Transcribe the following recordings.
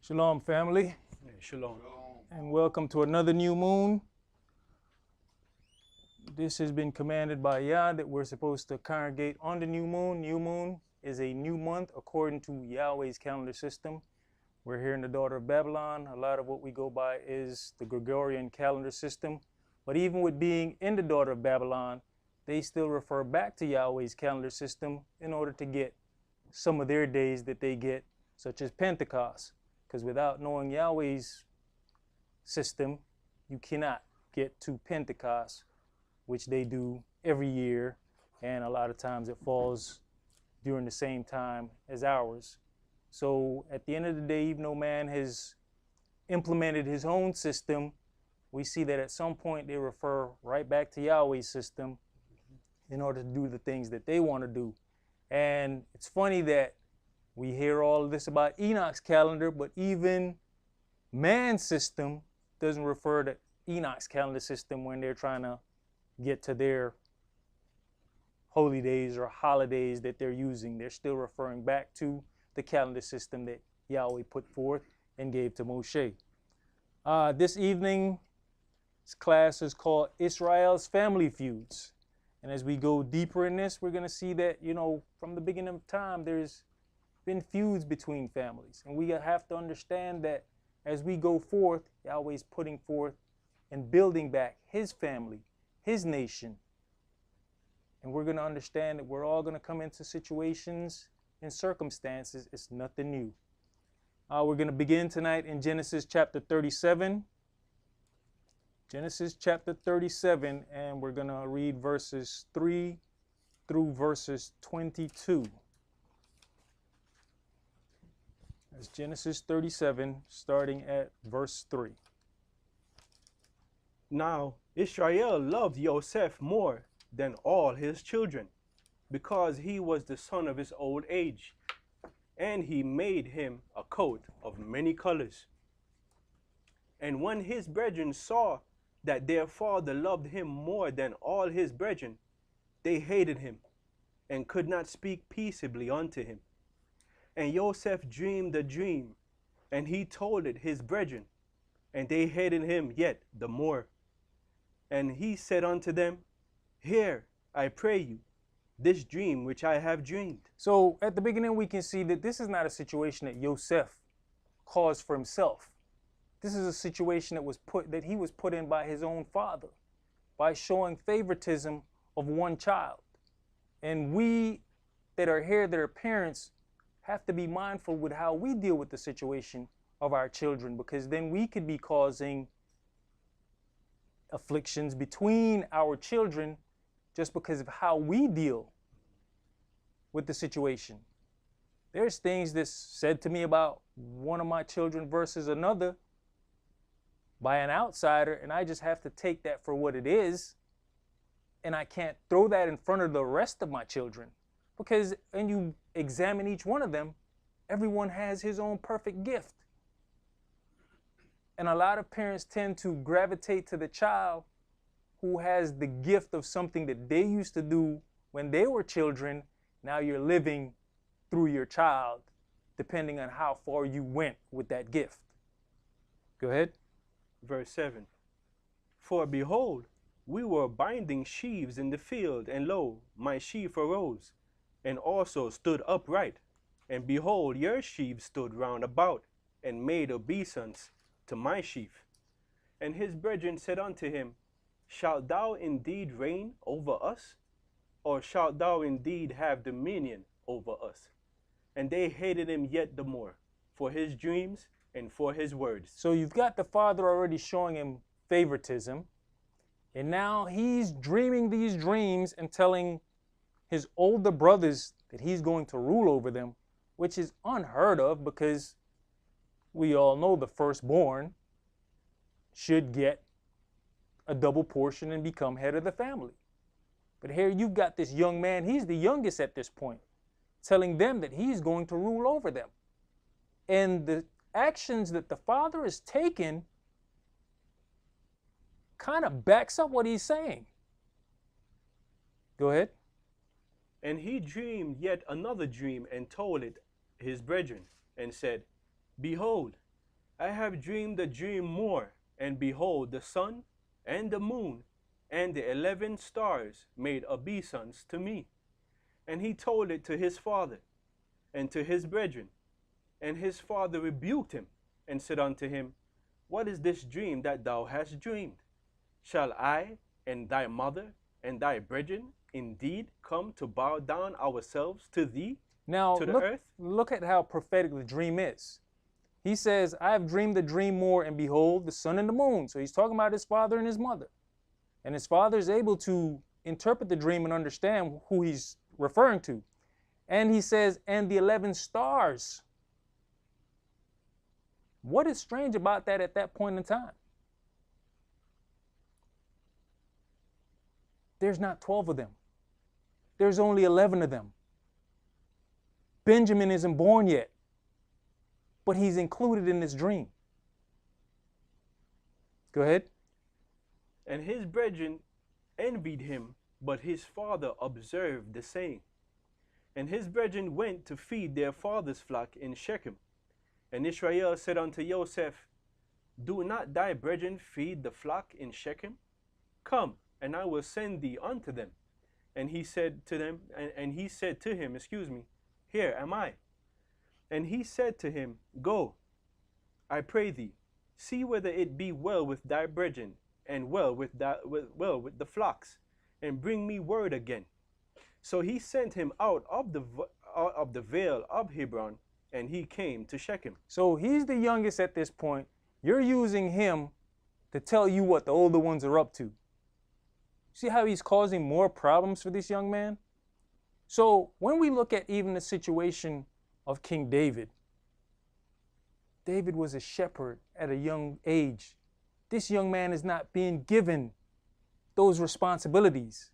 Shalom, family. Hey, shalom. And welcome to another new moon. This has been commanded by Yah that we're supposed to congregate on the new moon. New moon is a new month according to Yahweh's calendar system. We're here in the daughter of Babylon. A lot of what we go by is the Gregorian calendar system. But even with being in the daughter of Babylon, they still refer back to Yahweh's calendar system in order to get some of their days that they get, such as Pentecost. Because without knowing Yahweh's system, you cannot get to Pentecost, which they do every year, and a lot of times it falls during the same time as ours. So at the end of the day, even though man has implemented his own system, we see that at some point they refer right back to Yahweh's system in order to do the things that they want to do. And it's funny that we hear all of this about Enoch's calendar, but even man's system doesn't refer to Enoch's calendar system when they're trying to get to their holy days or holidays that they're using. They're still referring back to the calendar system that Yahweh put forth and gave to Moshe. This evening's class is called Israel's Family Feuds. And as we go deeper in this, we're going to see that, from the beginning of time, there's been feuds between families. And we have to understand that as we go forth, Yahweh's putting forth and building back his family, his nation. And we're going to understand that we're all going to come into situations and circumstances. It's nothing new. We're going to begin tonight in Genesis chapter 37. Genesis chapter 37, and we're going to read verses 3 through verses 22. That's Genesis 37, starting at verse 3. Now Israel loved Joseph more than all his children, because he was the son of his old age, and he made him a coat of many colors. And when his brethren saw that their father loved him more than all his brethren, they hated him, and could not speak peaceably unto him. And Joseph dreamed a dream, and he told it his brethren, and they hated him yet the more. And he said unto them, Hear, I pray you, this dream which I have dreamed. So at the beginning, we can see that this is not a situation that Joseph caused for himself. This is a situation that he was put in by his own father, by showing favoritism of one child. And we that are here, that are parents, have to be mindful with how we deal with the situation of our children, because then we could be causing afflictions between our children just because of how we deal with the situation. There's things that's said to me about one of my children versus another by an outsider, and I just have to take that for what it is, and I can't throw that in front of the rest of my children. Because when you examine each one of them, everyone has his own perfect gift. And a lot of parents tend to gravitate to the child who has the gift of something that they used to do when they were children. Now you're living through your child, depending on how far you went with that gift. Go ahead. Verse 7. For behold, we were binding sheaves in the field, and lo, my sheaf arose, and also stood upright. And behold, your sheaves stood round about, and made obeisance to my sheaf. And his brethren said unto him, Shalt thou indeed reign over us? Or shalt thou indeed have dominion over us? And they hated him yet the more, for his dreams and for his words. So you've got the father already showing him favoritism, and now he's dreaming these dreams and telling his older brothers that he's going to rule over them, which is unheard of, because we all know the firstborn should get a double portion and become head of the family. But here you've got this young man, he's the youngest at this point, telling them that he's going to rule over them. And the actions that the father has taken kind of backs up what he's saying. Go ahead. And he dreamed yet another dream, and told it his brethren, and said, Behold, I have dreamed a dream more, and behold, the sun and the moon and the 11 stars made obeisance to me. And he told it to his father and to his brethren. And his father rebuked him and said unto him, What is this dream that thou hast dreamed? Shall I and thy mother and thy brethren indeed come to bow down ourselves to thee, Now, to the earth? look at how prophetic the dream is. He says, I have dreamed the dream more, and behold, the sun and the moon. So he's talking about his father and his mother. And his father is able to interpret the dream and understand who he's referring to. And he says, and the 11 stars. What is strange about that at that point in time? There's not 12 of them. There's only 11 of them. Benjamin isn't born yet, but he's included in this dream. Go ahead. And his brethren envied him, but his father observed the saying. And his brethren went to feed their father's flock in Shechem. And Israel said unto Joseph, Do not thy brethren feed the flock in Shechem? Come, and I will send thee unto them. And he said to them, and he said to him, Here am I. And he said to him, Go, I pray thee, see whether it be well with thy brethren, and well with the flocks, and bring me word again. So he sent him out of the vale of Hebron, and he came to Shechem. So he's the youngest at this point. You're using him to tell you what the older ones are up to. See how he's causing more problems for this young man? So when we look at even the situation of King David, David was a shepherd at a young age. This young man is not being given those responsibilities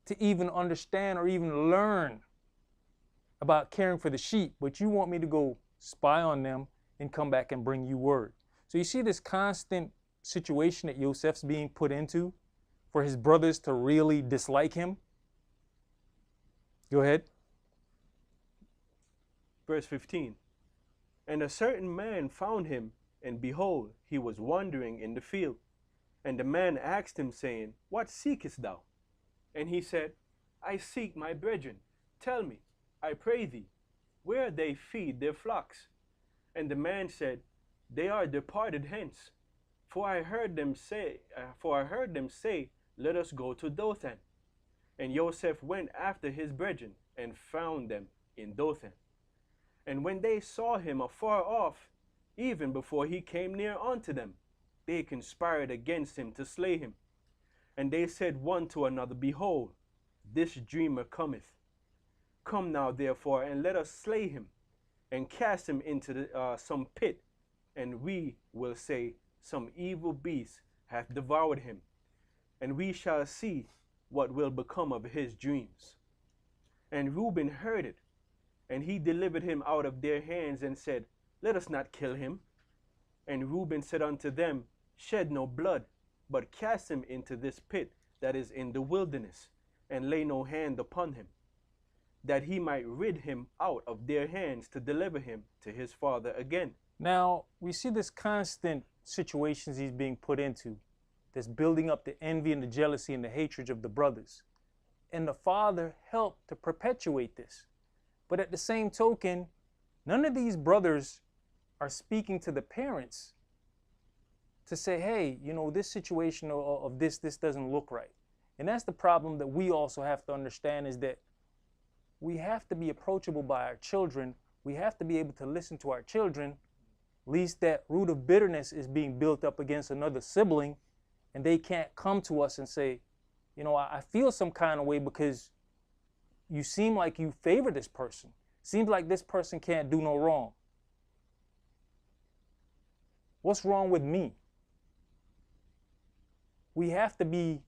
to even understand or even learn about caring for the sheep, but you want me to go spy on them and come back and bring you word. So you see this constant situation that Joseph's being put into for his brothers to really dislike him? Go ahead. Verse 15. And a certain man found him, and behold, he was wandering in the field. And the man asked him, saying, What seekest thou? And he said, I seek my brethren. Tell me, I pray thee, where they feed their flocks. And the man said, They are departed hence. For I heard them say, Let us go to Dothan. And Joseph went after his brethren, and found them in Dothan. And when they saw him afar off, even before he came near unto them, they conspired against him to slay him. And they said one to another, Behold, this dreamer cometh. Come now, therefore, and let us slay him, and cast him into some pit, and we will say, Some evil beast hath devoured him, and we shall see what will become of his dreams. And Reuben heard it, and he delivered him out of their hands, and said, Let us not kill him. And Reuben said unto them, Shed no blood, but cast him into this pit that is in the wilderness, and lay no hand upon him, that he might rid him out of their hands to deliver him to his father again. Now, we see this constant situations he's being put into, that's building up the envy and the jealousy and the hatred of the brothers. And the father helped to perpetuate this. But at the same token, none of these brothers are speaking to the parents to say, hey, you know, this situation of this doesn't look right. And that's the problem that we also have to understand, is that we have to be approachable by our children. We have to be able to listen to our children, lest that root of bitterness is being built up against another sibling, and they can't come to us and say, you know, I feel some kind of way because you seem like you favor this person. Seems like this person can't do no wrong. What's wrong with me? We have to be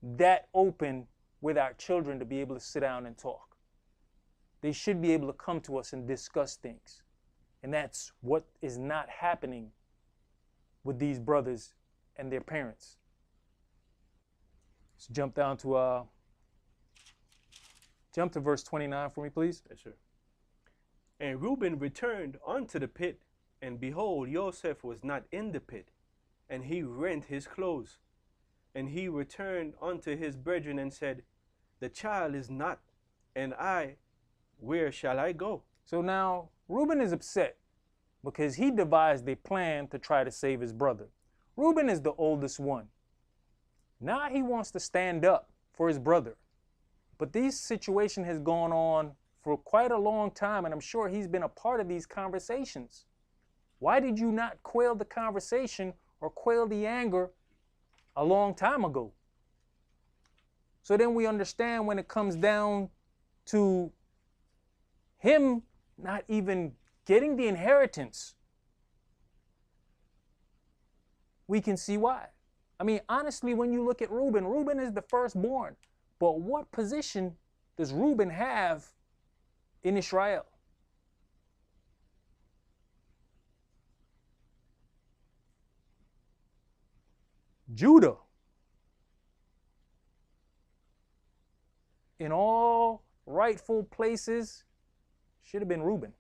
that open with our children to be able to sit down and talk. They should be able to come to us and discuss things. And that's what is not happening with these brothers and their parents. Let's jump down to jump to verse 29 for me, please. Yes, sir. And Reuben returned unto the pit, And behold, Joseph was not in the pit, and he rent his clothes. And he returned unto his brethren and said, the child is not, and I, where shall I go? So now Reuben is upset because he devised a plan to try to save his brother. Reuben is the oldest one. Now he wants to stand up for his brother. But this situation has gone on for quite a long time, and I'm sure he's been a part of these conversations. Why did you not quell the conversation or quell the anger a long time ago? So then we understand when it comes down to him not even getting the inheritance, we can see why. I mean, honestly, when you look at Reuben, Reuben is the firstborn. But what position does Reuben have in Israel? Judah, in all rightful places, should have been Reuben.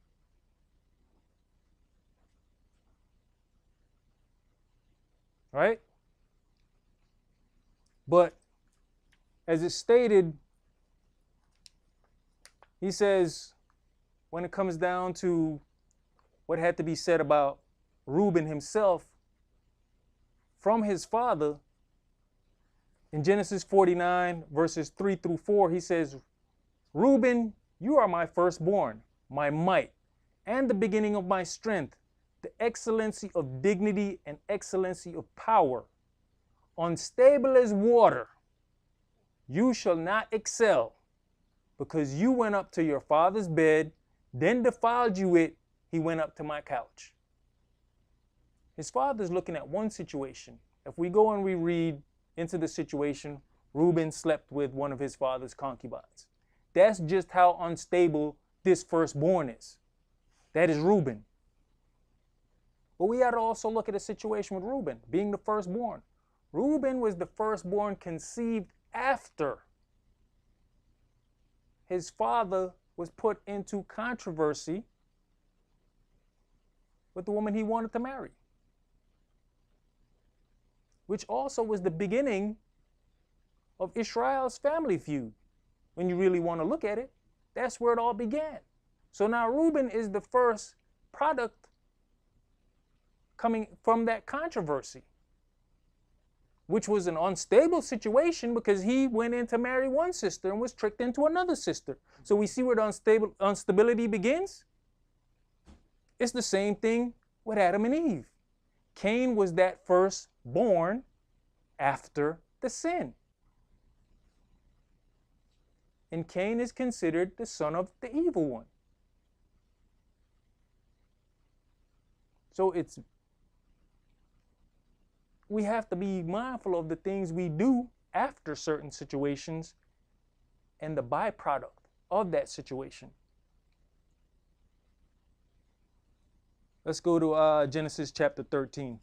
Right? But as it's stated, he says, when it comes down to what had to be said about Reuben himself from his father, in Genesis 49, verses 3 through 4, he says, Reuben, you are my firstborn, my might, and the beginning of my strength, the excellency of dignity and excellency of power. Unstable as water, you shall not excel, because you went up to your father's bed, then defiled you it, he went up to my couch. His father's looking at one situation. If we go and we read into the situation, Reuben slept with one of his father's concubines. That's just how unstable this firstborn is. That is Reuben. But we got to also look at a situation with Reuben, being the firstborn. Reuben was the firstborn conceived after his father was put into controversy with the woman he wanted to marry, which also was the beginning of Israel's family feud. When you really want to look at it, that's where it all began. So now Reuben is the first product coming from that controversy, which was an unstable situation because he went in to marry one sister and was tricked into another sister. So we see where the instability begins. It's the same thing with Adam and Eve. Cain was that first born after the sin. And Cain is considered the son of the evil one. So we have to be mindful of the things we do after certain situations and the byproduct of that situation. Let's go to Genesis chapter 13.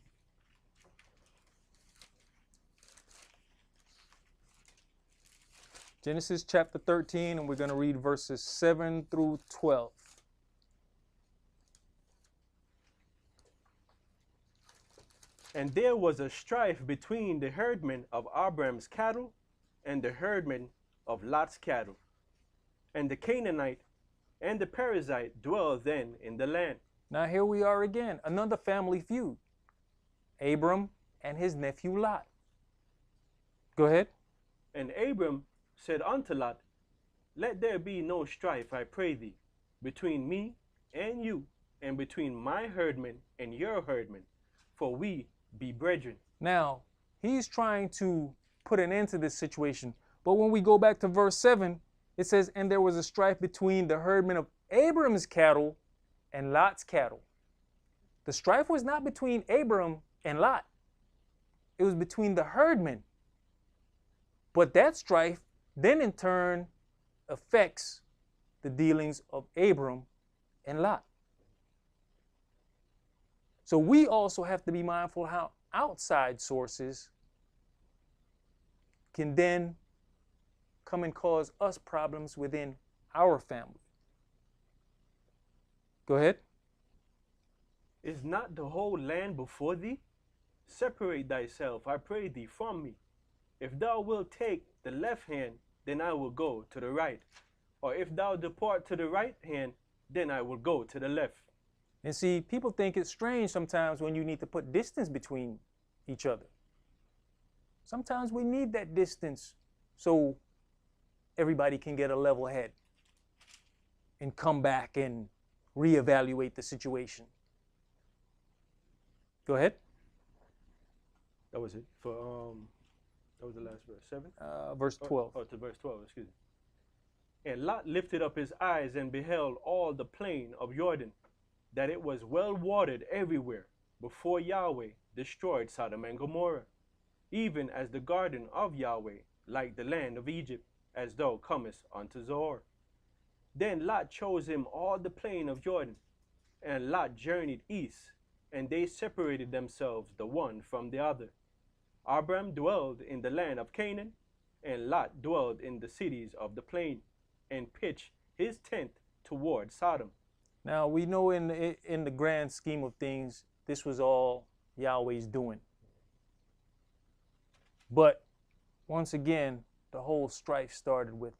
Genesis chapter 13, and we're going to read verses 7 through 12. And there was a strife between the herdmen of Abram's cattle and the herdmen of Lot's cattle. And the Canaanite and the Perizzite dwelled then in the land. Now here we are again, another family feud. Abram and his nephew Lot. Go ahead. And Abram said unto Lot, let there be no strife, I pray thee, between me and you, and between my herdmen and your herdmen, for we be brethren. Now, he's trying to put an end to this situation. But when we go back to verse 7, it says, and there was a strife between the herdmen of Abram's cattle and Lot's cattle. The strife was not between Abram and Lot. It was between the herdmen. But that strife then in turn affects the dealings of Abram and Lot. So we also have to be mindful how outside sources can then come and cause us problems within our family. Go ahead. Is not the whole land before thee? Separate thyself, I pray thee, from me. If thou wilt take the left hand, then I will go to the right. Or if thou depart to the right hand, then I will go to the left. And see, people think it's strange sometimes when you need to put distance between each other. Sometimes we need that distance so everybody can get a level head and come back and reevaluate the situation. Go ahead. That was it for that was the last verse. 7? Verse 12. To verse 12, excuse me. And Lot lifted up his eyes and beheld all the plain of Jordan, that it was well watered everywhere, before Yahweh destroyed Sodom and Gomorrah, even as the garden of Yahweh, like the land of Egypt, as thou comest unto Zoar. Then Lot chose him all the plain of Jordan, and Lot journeyed east, and they separated themselves the one from the other. Abram dwelled in the land of Canaan, and Lot dwelled in the cities of the plain, and pitched his tent toward Sodom. Now we know in the grand scheme of things, this was all Yahweh's doing. But once again, the whole strife started with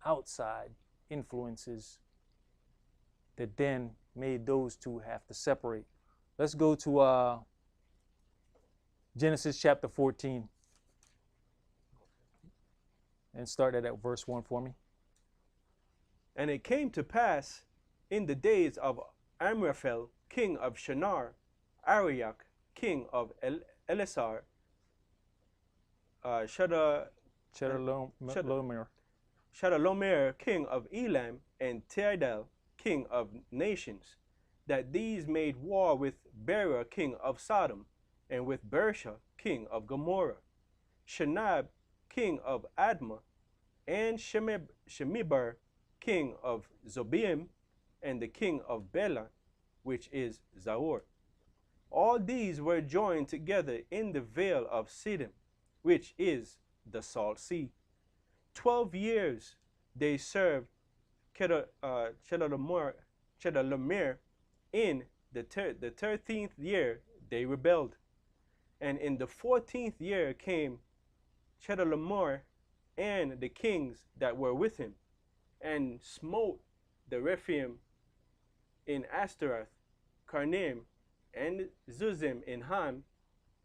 outside influences that then made those two have to separate. Let's go to Genesis chapter 14 and start at verse 1 for me. And it came to pass in the days of Amraphel, king of Shinar, Arioch, king of Elasar, Chedorlaomer, king of Elam, and Tidal, king of nations, that these made war with Bera, king of Sodom, and with Bersha, king of Gomorrah, Shenab, king of Admah, and Shemibar, king of Zobim, and the king of Bela, which is Zaor. All these were joined together in the vale of Siddim, which is the Salt Sea. 12 years they served Chedorlaomer. In the 13th year they rebelled. And in the 14th year came Chedorlaomer and the kings that were with him, and smote the Rephaim in Ashtaroth, Karnaim, and Zuzim in Ham,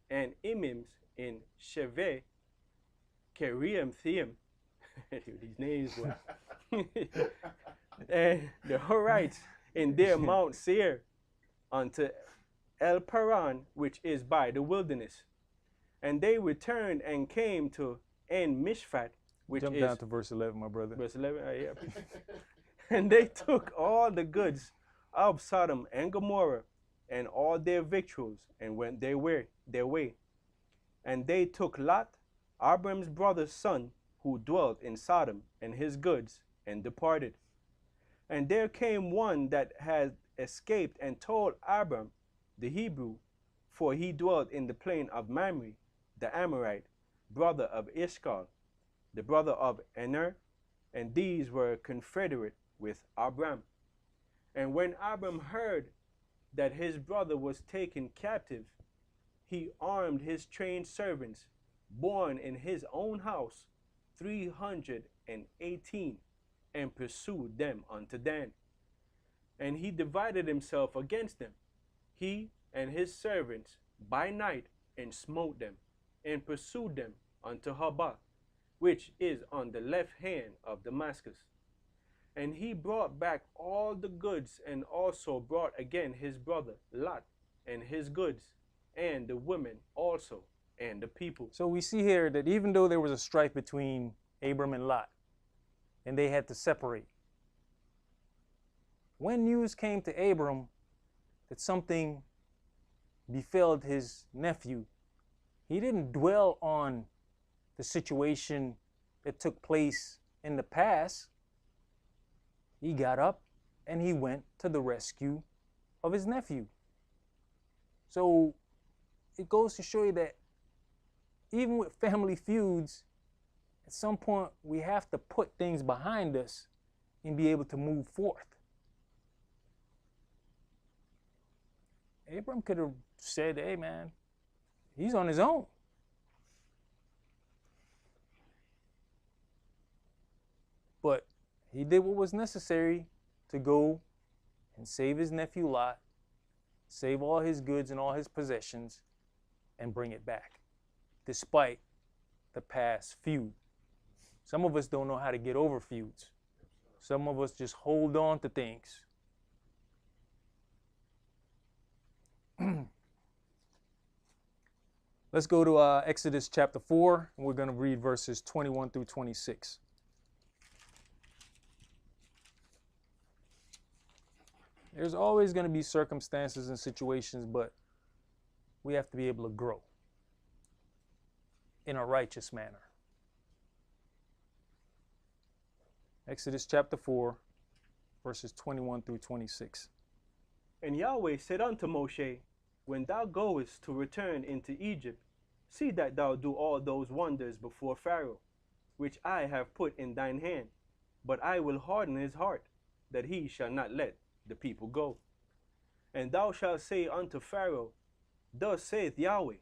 and Imims in Sheveh, Kiriath-jearim. These names were. And the Horites in their Mount Seir, unto El Paran, which is by the wilderness. And they returned and came to En Mishpat, which Jump is down to verse 11, my brother. verse 11. Yeah. And they took all the goods of Sodom and Gomorrah and all their victuals, and went their way. And they took Lot, Abram's brother's son, who dwelt in Sodom, and his goods, and departed. And there came one that had escaped and told Abram the Hebrew, for he dwelt in the plain of Mamre, the Amorite, brother of Ishcal, the brother of Aner, and these were confederate with Abram. And when Abram heard that his brother was taken captive, he armed his trained servants, born in his own house, 318, and pursued them unto Dan. And he divided himself against them, he and his servants, by night, and smote them, and pursued them unto Hobah, which is on the left hand of Damascus. And he brought back all the goods, and also brought again his brother Lot, and his goods, and the women also, and the people. So we see here that even though there was a strife between Abram and Lot, and they had to separate, when news came to Abram that something befell his nephew, he didn't dwell on the situation that took place in the past. He got up and he went to the rescue of his nephew. So it goes to show you that even with family feuds, at some point we have to put things behind us and be able to move forth. Abram could have said, hey man, he's on his own. But he did what was necessary to go and save his nephew Lot, save all his goods and all his possessions, and bring it back, despite the past feud. Some of us don't know how to get over feuds. Some of us just hold on to things. Let's go to Exodus chapter 4, and we're going to read verses 21 through 26. There's always going to be circumstances and situations, but we have to be able to grow in a righteous manner. Exodus chapter 4, verses 21 through 26. And Yahweh said unto Moshe, when thou goest to return into Egypt, see that thou do all those wonders before Pharaoh, which I have put in thine hand. But I will harden his heart, that he shall not let the people go. And thou shalt say unto Pharaoh, thus saith Yahweh,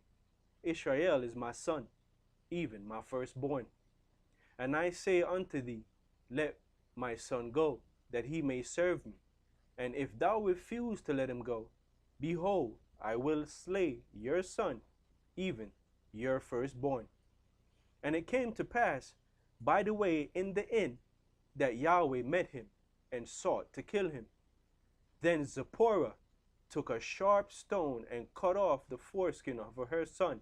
Israel is my son, even my firstborn. And I say unto thee, let my son go, that he may serve me. And if thou refuse to let him go, behold, I will slay your son, even your firstborn. And it came to pass by the way in the inn that Yahweh met him and sought to kill him. Then Zipporah took a sharp stone and cut off the foreskin of her son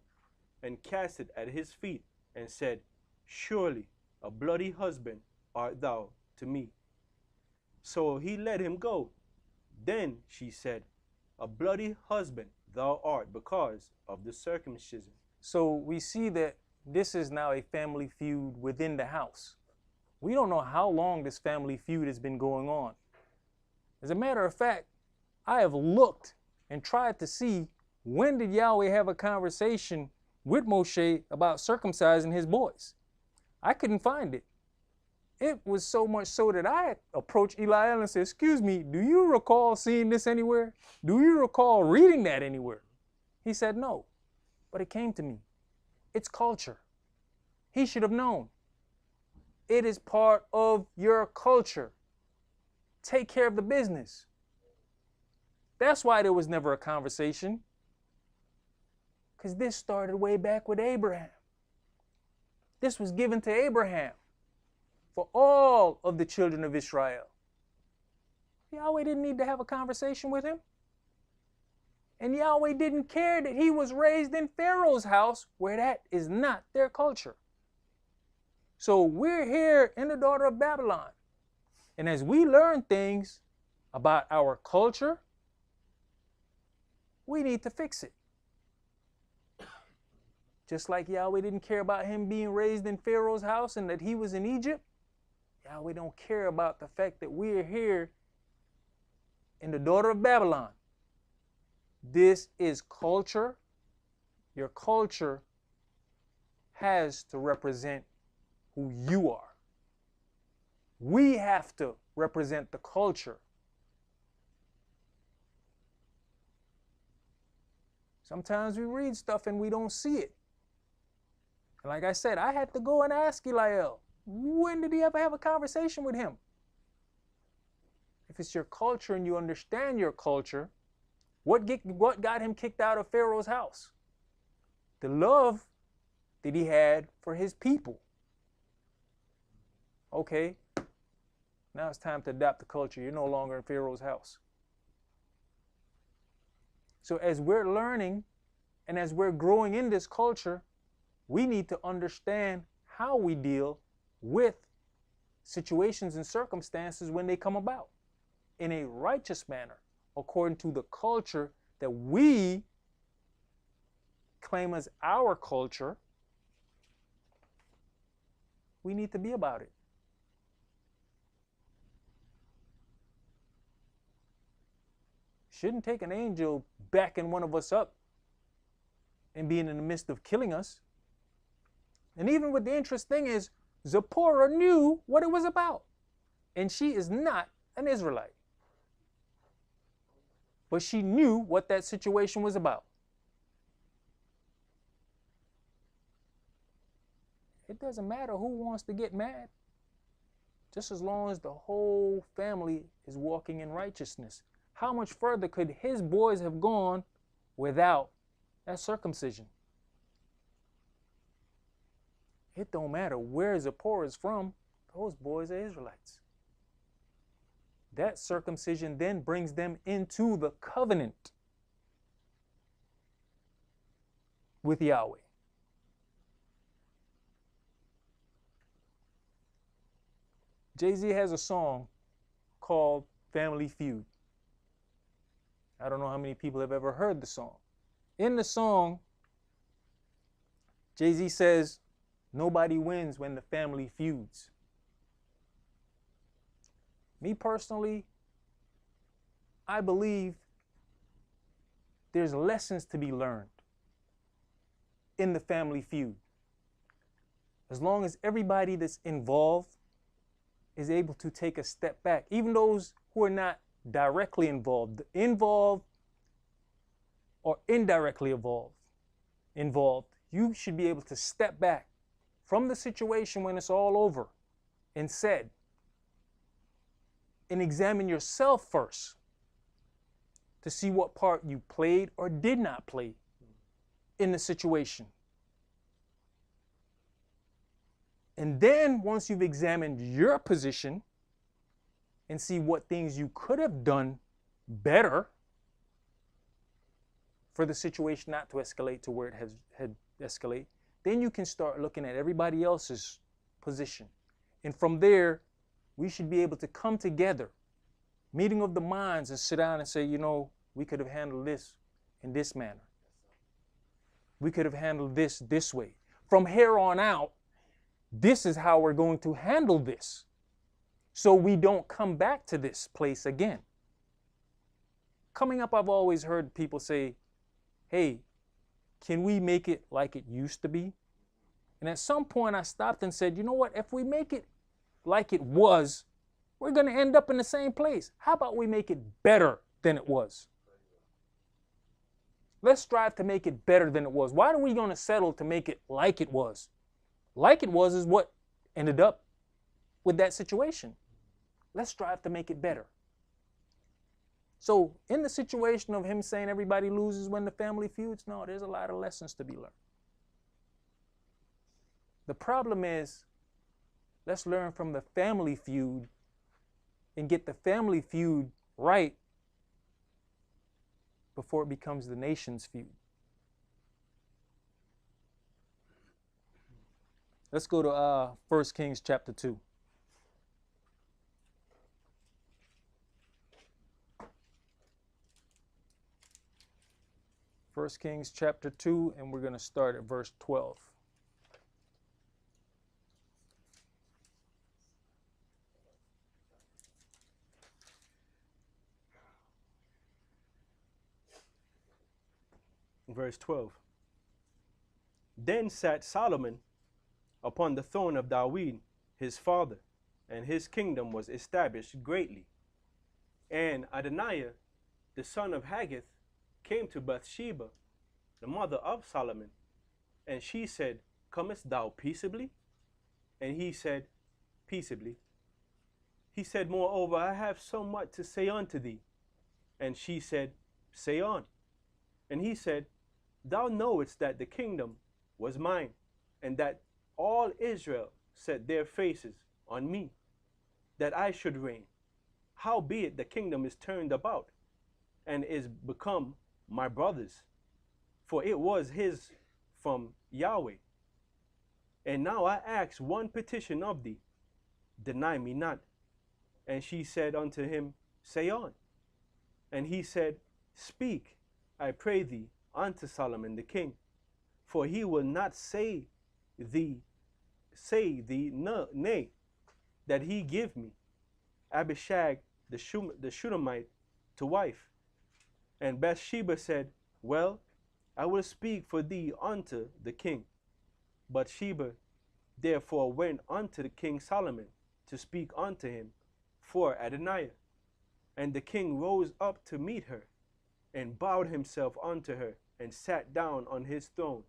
and cast it at his feet and said, surely a bloody husband art thou to me. So he let him go. Then she said, a bloody husband thou art because of the circumcision. So we see that this is now a family feud within the house. We don't know how long this family feud has been going on. As a matter of fact, I have looked and tried to see when did Yahweh have a conversation with Moshe about circumcising his boys. I couldn't find it. It was so much so that I approached Eliel and said, excuse me, do you recall seeing this anywhere? Do you recall reading that anywhere? He said, no, but it came to me. It's culture. He should have known. It is part of your culture. Take care of the business. That's why there was never a conversation. Because this started way back with Abraham. This was given to Abraham for all of the children of Israel. Yahweh didn't need to have a conversation with him. And Yahweh didn't care that he was raised in Pharaoh's house, where that is not their culture. So we're here in the daughter of Babylon. And as we learn things about our culture, we need to fix it. Just like Yahweh didn't care about him being raised in Pharaoh's house and that he was in Egypt, Yahweh don't care about the fact that we're here in the daughter of Babylon. This is culture. Your culture has to represent who you are. We have to represent the culture. Sometimes we read stuff and we don't see it. And like I said, I had to go and ask Eliel, when did he ever have a conversation with him? If it's your culture and you understand your culture, what got him kicked out of Pharaoh's house? The love that he had for his people. Okay, now it's time to adopt the culture. You're no longer in Pharaoh's house. So as we're learning and as we're growing in this culture, we need to understand how we deal with situations and circumstances when they come about in a righteous manner, according to the culture that we claim as our culture. We need to be about it. Shouldn't take an angel backing one of us up and being in the midst of killing us. And even with the interesting thing is, Zipporah knew what it was about. And she is not an Israelite. but she knew what that situation was about. It doesn't matter who wants to get mad, just as long as the whole family is walking in righteousness. How much further could his boys have gone without that circumcision? It don't matter where Zipporah is from, those boys are Israelites. That circumcision then brings them into the covenant with Yahweh. Jay-Z has a song called Family Feud. I don't know how many people have ever heard the song. In the song, Jay-Z says, nobody wins when the family feuds. Me personally, I believe there's lessons to be learned in the family feud. As long as everybody that's involved is able to take a step back, even those who are not directly involved or indirectly involved, you should be able to step back from the situation when it's all over and said, and examine yourself first to see what part you played or did not play in the situation. And then once you've examined your position and see what things you could have done better for the situation not to escalate to where it had escalated, then you can start looking at everybody else's position. And from there, we should be able to come together, meeting of the minds, and sit down and say, you know, we could have handled this in this manner. We could have handled this way. From here on out, this is how we're going to handle this, so we don't come back to this place again. Coming up, I've always heard people say, hey, can we make it like it used to be? And at some point I stopped and said, you know what, if we make it like it was, we're going to end up in the same place. How about we make it better than it was? Let's strive to make it better than it was. Why are we going to settle to make it like it was? Like it was is what ended up with that situation. Let's strive to make it better. So in the situation of him saying everybody loses when the family feuds, no, there's a lot of lessons to be learned. The problem is, let's learn from the family feud and get the family feud right before it becomes the nation's feud. Let's go to 1 Kings chapter 2. First Kings chapter 2, and we're going to start at verse 12. Verse 12. Then sat Solomon upon the throne of David, his father, and his kingdom was established greatly. And Adonijah, the son of Haggith, came to Bathsheba, the mother of Solomon, and she said, comest thou peaceably? And he said, peaceably. He said, moreover, I have so much to say unto thee. And she said, say on. And he said, thou knowest that the kingdom was mine, and that all Israel set their faces on me, that I should reign. Howbeit the kingdom is turned about, and is become my brother's, for it was his from Yahweh. And now I ask one petition of thee, deny me not. And she said unto him, say on. And he said, speak, I pray thee, unto Solomon the king, for he will not say thee no, nay, that he give me Abishag the Shunammite to wife. And Bathsheba said, well, I will speak for thee unto the king. But Sheba therefore went unto the king Solomon to speak unto him for Adonijah. And the king rose up to meet her, and bowed himself unto her, and sat down on his throne,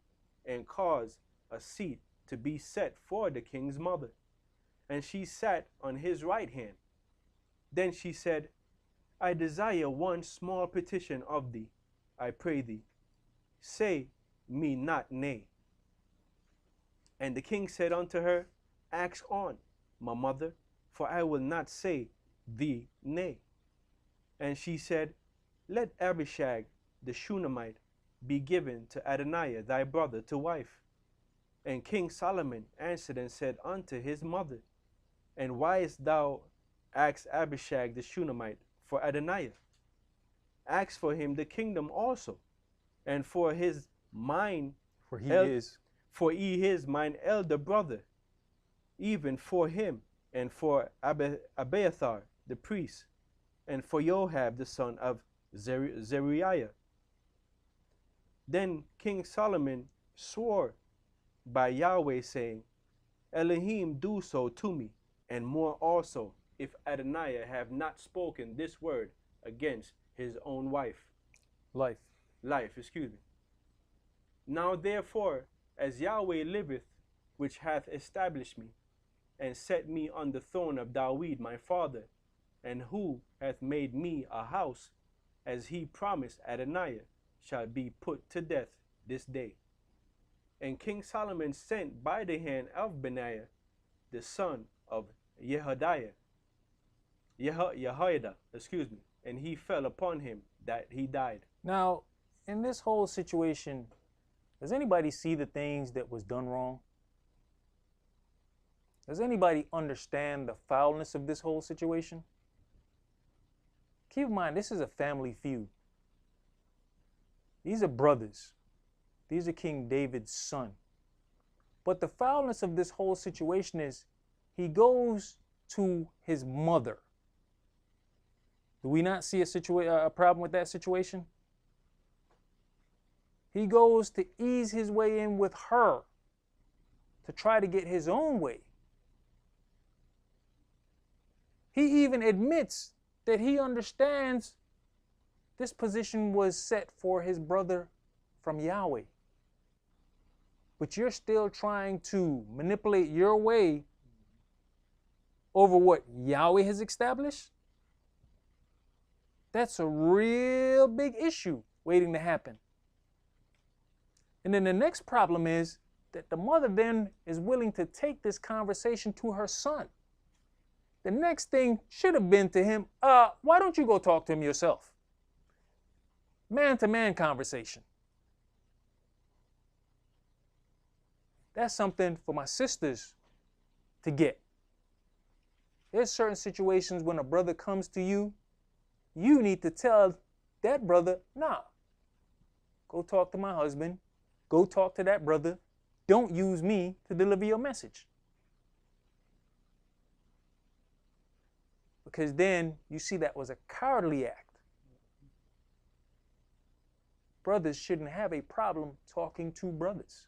and caused a seat to be set for the king's mother. And she sat on his right hand. Then she said, I desire one small petition of thee, I pray thee. Say me not nay. And the king said unto her, Ask on, my mother, for I will not say thee nay. And she said, Let Abishag the Shunammite be given to Adonijah thy brother to wife. And King Solomon answered and said unto his mother, And why hast thou asked Abishag the Shunammite for Adonijah? Ask for him the kingdom also, and for his mine, For he is mine elder brother, even for him, and for Abiathar the priest, and for Joab the son of Zeruiah. Then King Solomon swore by Yahweh, saying, Elohim do so to me, and more also, if Adonijah have not spoken this word against his own life. Now therefore, as Yahweh liveth, which hath established me, and set me on the throne of David my father, and who hath made me a house, as he promised Adonijah, shall be put to death this day. And King Solomon sent by the hand of Benaiah, the son of Jehoiada, and he fell upon him that he died. Now, in this whole situation, does anybody see the things that was done wrong? Does anybody understand the foulness of this whole situation? Keep in mind, this is a family feud. These are brothers. These are King David's son. But the foulness of this whole situation is he goes to his mother. Do we not see a problem with that situation? He goes to ease his way in with her to try to get his own way. He even admits that he understands this position was set for his brother from Yahweh. But you're still trying to manipulate your way over what Yahweh has established? That's a real big issue waiting to happen. And then the next problem is that the mother then is willing to take this conversation to her son. The next thing should have been to him, why don't you go talk to him yourself? Man-to-man conversation. That's something for my sisters to get. There's certain situations when a brother comes to you, you need to tell that brother, nah, go talk to my husband, go talk to that brother, don't use me to deliver your message. Because then you see that was a cowardly act. Brothers shouldn't have a problem talking to brothers.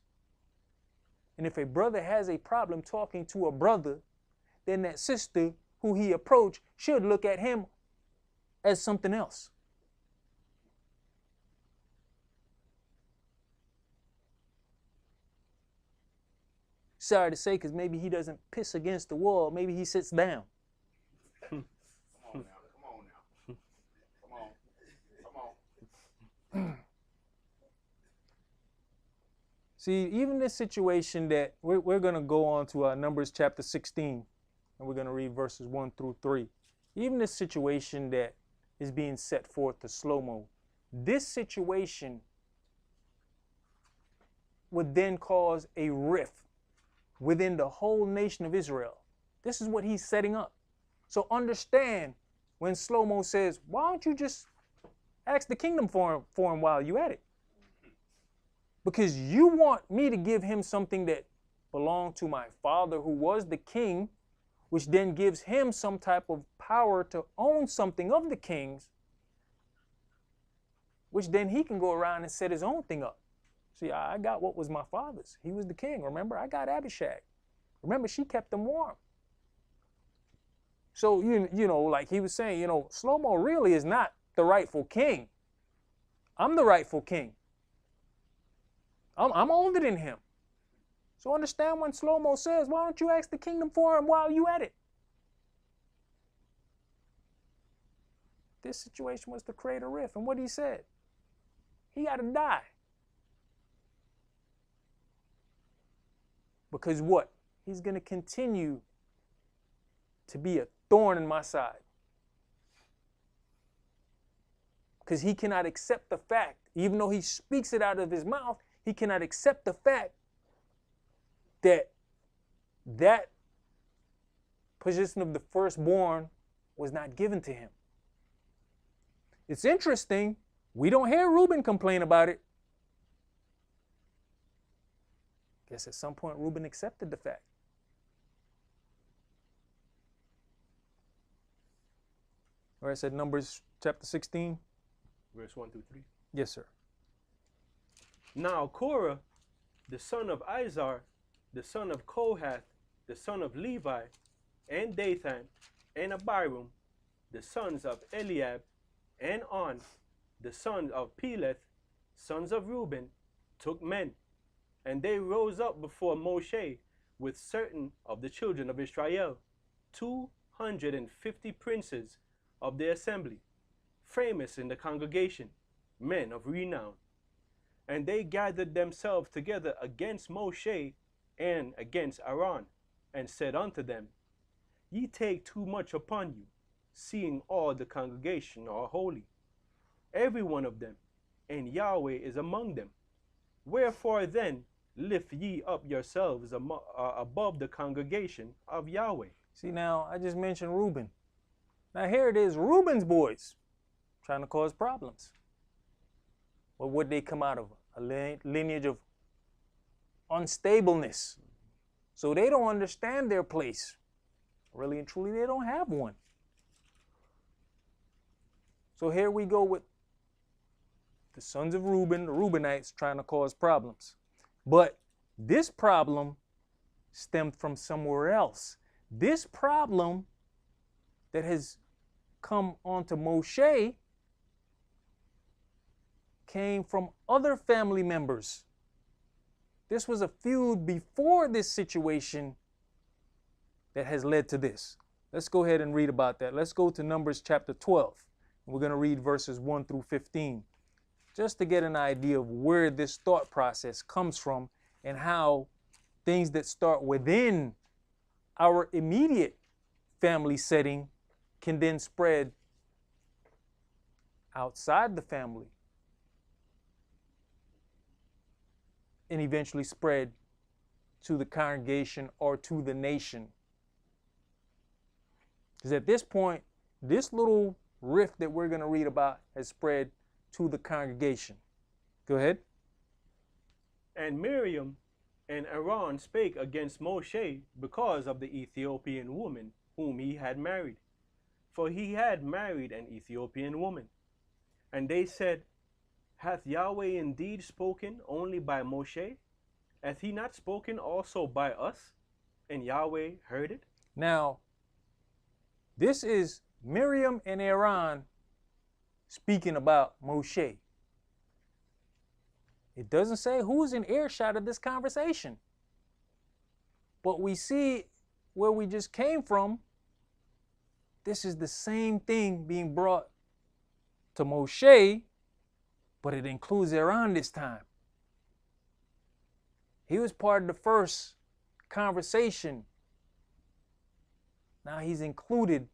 And if a brother has a problem talking to a brother, then that sister who he approached should look at him as something else. Sorry to say, because maybe he doesn't piss against the wall. Maybe he sits down. Come on. See, even this situation that we're going to go on to Numbers chapter 16, and we're going to read verses 1 through 3. Even this situation that is being set forth to slow-mo, this situation would then cause a rift within the whole nation of Israel. This is what he's setting up. So understand when slow-mo says, why don't you just ask the kingdom for him while you at it? Because you want me to give him something that belonged to my father who was the king, which then gives him some type of power to own something of the king's, which then he can go around and set his own thing up. See, I got what was my father's. He was the king. Remember, I got Abishag. Remember, she kept him warm. So, you know, like he was saying, slow-mo really is not the rightful king. I'm the rightful king. I'm older than him. So understand when Shlomo says, why don't you ask the kingdom for him while you at it? This situation was to create a rift. And what he said, he got to die. Because what? He's going to continue to be a thorn in my side. Because he cannot accept the fact, even though he speaks it out of his mouth, he cannot accept the fact that that position of the firstborn was not given to him. It's interesting, we don't hear Reuben complain about it. Guess at some point Reuben accepted the fact. Where I said Numbers chapter 16. Verse 1 through 3. Yes, sir. Now Korah, the son of Izhar, the son of Kohath, the son of Levi, and Dathan, and Abiram, the sons of Eliab, and On, the sons of Peleth, sons of Reuben, took men, and they rose up before Moshe with certain of the children of Israel, 250 princes of the assembly, famous in the congregation, men of renown. And they gathered themselves together against Moshe and against Aaron, and said unto them, Ye take too much upon you, seeing all the congregation are holy, every one of them, and Yahweh is among them. Wherefore then lift ye up yourselves above the congregation of Yahweh. See, now I just mentioned Reuben. Now here it is, Reuben's boys trying to cause problems. What would they come out of? A lineage of unstableness. So they don't understand their place. Really and truly, they don't have one. So here we go with the sons of Reuben, the Reubenites, trying to cause problems. But this problem stemmed from somewhere else. This problem that has come onto Moshe came from other family members. This was a feud before this situation that has led to this. Let's go ahead and read about that. Let's go to Numbers chapter 12. We're going to read verses 1 through 15, just to get an idea of where this thought process comes from and how things that start within our immediate family setting can then spread outside the family and eventually spread to the congregation or to the nation. Because at this point, this little rift that we're going to read about has spread to the congregation. Go ahead. And Miriam and Aaron spake against Moshe because of the Ethiopian woman whom he had married. For he had married an Ethiopian woman. And they said, Hath Yahweh indeed spoken only by Moshe? Hath he not spoken also by us? And Yahweh heard it? Now, this is Miriam and Aaron speaking about Moshe. It doesn't say who's in earshot of this conversation. But we see where we just came from. This is the same thing being brought to Moshe, but it includes Aaron this time. He was part of the first conversation. Now he's included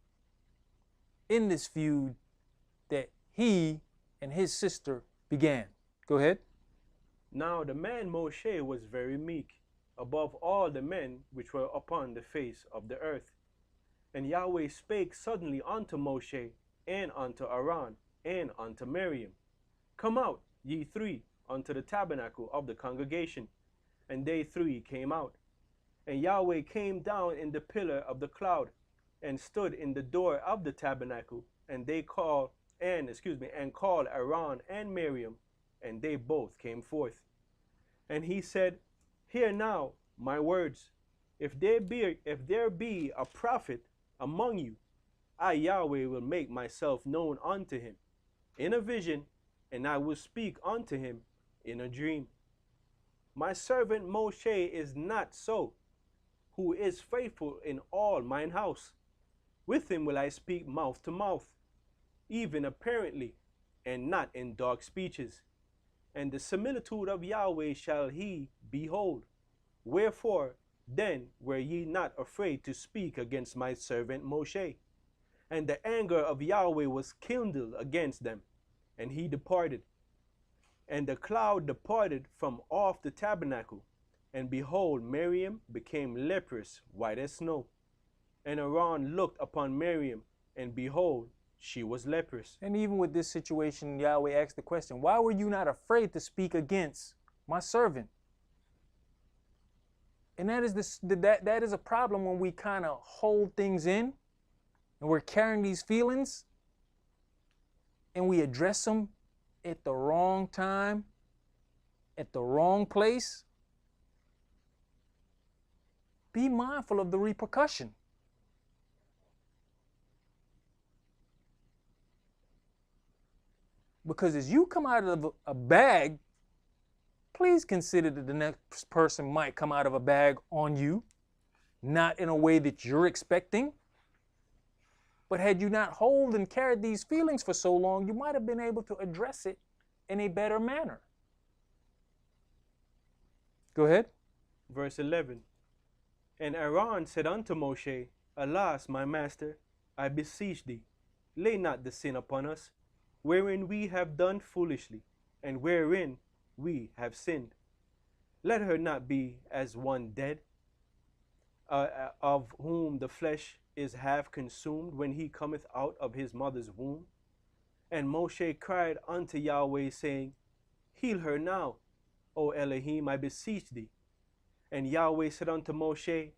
in this feud that he and his sister began. Go ahead. Now the man Moshe was very meek, above all the men which were upon the face of the earth. And Yahweh spake suddenly unto Moshe, and unto Aaron, and unto Miriam, Come out, ye three, unto the tabernacle of the congregation. And they three came out. And Yahweh came down in the pillar of the cloud, and stood in the door of the tabernacle. And they called Aaron and Miriam, and they both came forth. And he said, Hear now my words. If there be a prophet among you, I Yahweh will make myself known unto him in a vision and I will speak unto him in a dream. My servant Moshe is not so, who is faithful in all mine house. With him will I speak mouth to mouth, even apparently, and not in dark speeches. And the similitude of Yahweh shall he behold. Wherefore then were ye not afraid to speak against my servant Moshe? And the anger of Yahweh was kindled against them, and he departed. And the cloud departed from off the tabernacle, and behold, Miriam became leprous, white as snow. And Aaron looked upon Miriam, and behold, she was leprous. And even with this situation, Yahweh asked the question, why were you not afraid to speak against my servant? And that is a problem when we kind of hold things in and we're carrying these feelings and we address them at the wrong time, at the wrong place. Be mindful of the repercussion. Because as you come out of a bag, please consider that the next person might come out of a bag on you, not in a way that you're expecting. But had you not held and carried these feelings for so long, you might have been able to address it in a better manner. Go ahead. Verse 11. And Aaron said unto Moshe, Alas, my master, I beseech thee, lay not the sin upon us, wherein we have done foolishly, and wherein we have sinned. Let her not be as one dead, of whom the flesh is half consumed when he cometh out of his mother's womb. And Moshe cried unto Yahweh, saying, Heal her now, O Elohim, I beseech thee. And Yahweh said unto Moshe,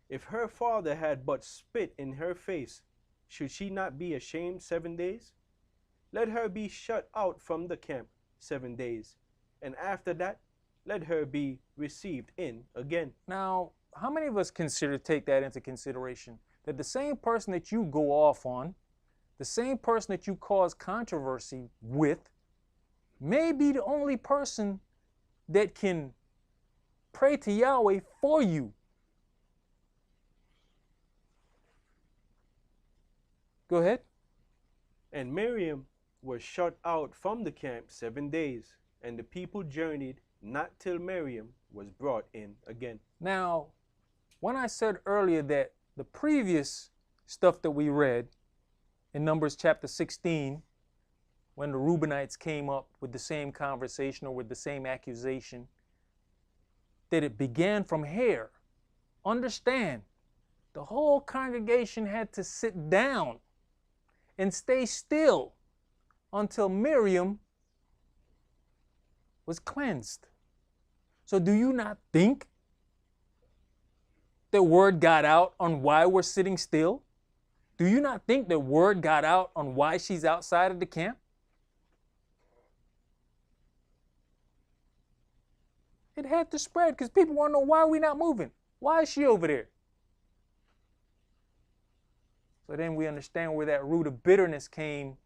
If her father had but spit in her face, should she not be ashamed 7 days? Let her be shut out from the camp 7 days, and after that, let her be received in again. Now, how many of us take that into consideration? That the same person that you go off on, the same person that you cause controversy with, may be the only person that can pray to Yahweh for you. Go ahead. And Miriam was shut out from the camp 7 days, and the people journeyed not till Miriam was brought in again. Now, when I said earlier that the previous stuff that we read in Numbers chapter 16, when the Reubenites came up with the same conversation or with the same accusation, that it began from here. Understand, the whole congregation had to sit down and stay still until Miriam was cleansed. So do you not think that word got out on why we're sitting still? Do you not think that word got out on why she's outside of the camp? It had to spread because people want to know, why are we not moving? Why is she over there? So then we understand where that root of bitterness came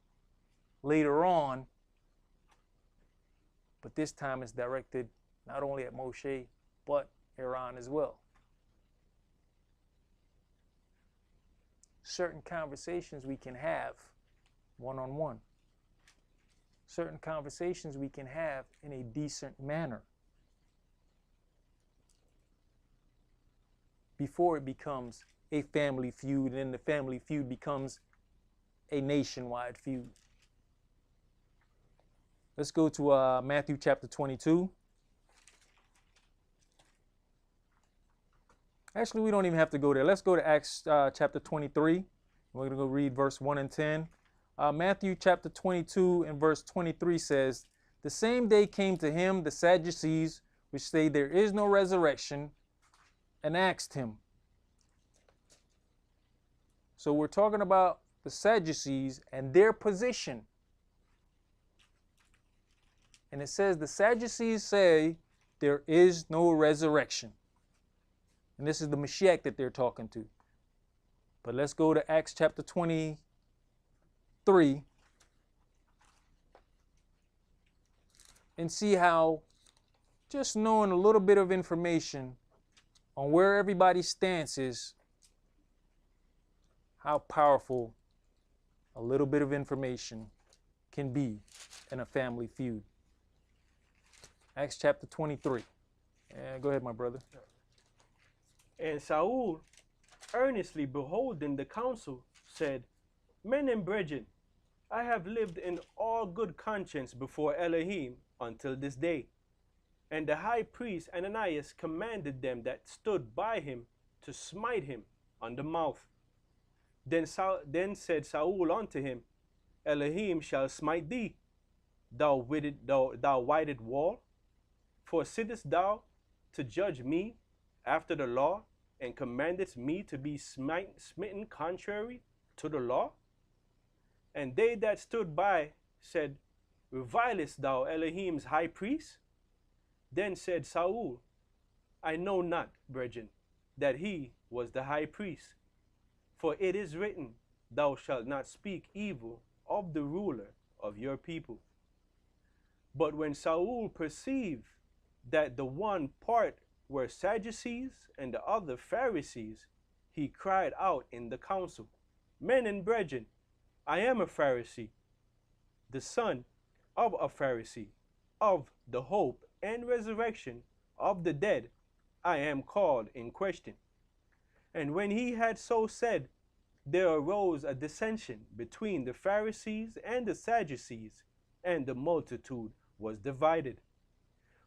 later on. But this time it's directed not only at Moshe, but Aaron as well. Certain conversations we can have one-on-one. Certain conversations we can have in a decent manner before it becomes a family feud, and then the family feud becomes a nationwide feud. Let's go to Matthew chapter 22. Actually, we don't even have to go there. Let's go to Acts chapter 23. We're going to go read verse 1 and 10. Matthew chapter 22 and verse 23 says, The same day came to him the Sadducees, which say there is no resurrection, and asked him. So we're talking about the Sadducees and their position. And it says the Sadducees say there is no resurrection. And this is the Mashiach that they're talking to. But let's go to Acts chapter 23. and see how just knowing a little bit of information on where everybody's stance is, how powerful a little bit of information can be in a family feud. Acts chapter 23. Go ahead, my brother. And Saul, earnestly beholding the council, said, Men and brethren, I have lived in all good conscience before Elohim until this day. And the high priest Ananias commanded them that stood by him to smite him on the mouth. Then said Saul unto him, Elohim shall smite thee, thou whited wall. For sittest thou to judge me after the law, and commandest me to be smitten contrary to the law? And they that stood by said, Revilest thou Elohim's high priest? Then said Saul, I know not, brethren, that he was the high priest. For it is written, Thou shalt not speak evil of the ruler of your people. But when Saul perceived that the one part were Sadducees and the other Pharisees, he cried out in the council, Men and brethren, I am a Pharisee, the son of a Pharisee, of the hope and resurrection of the dead I am called in question. And when he had so said, there arose a dissension between the Pharisees and the Sadducees, and the multitude was divided.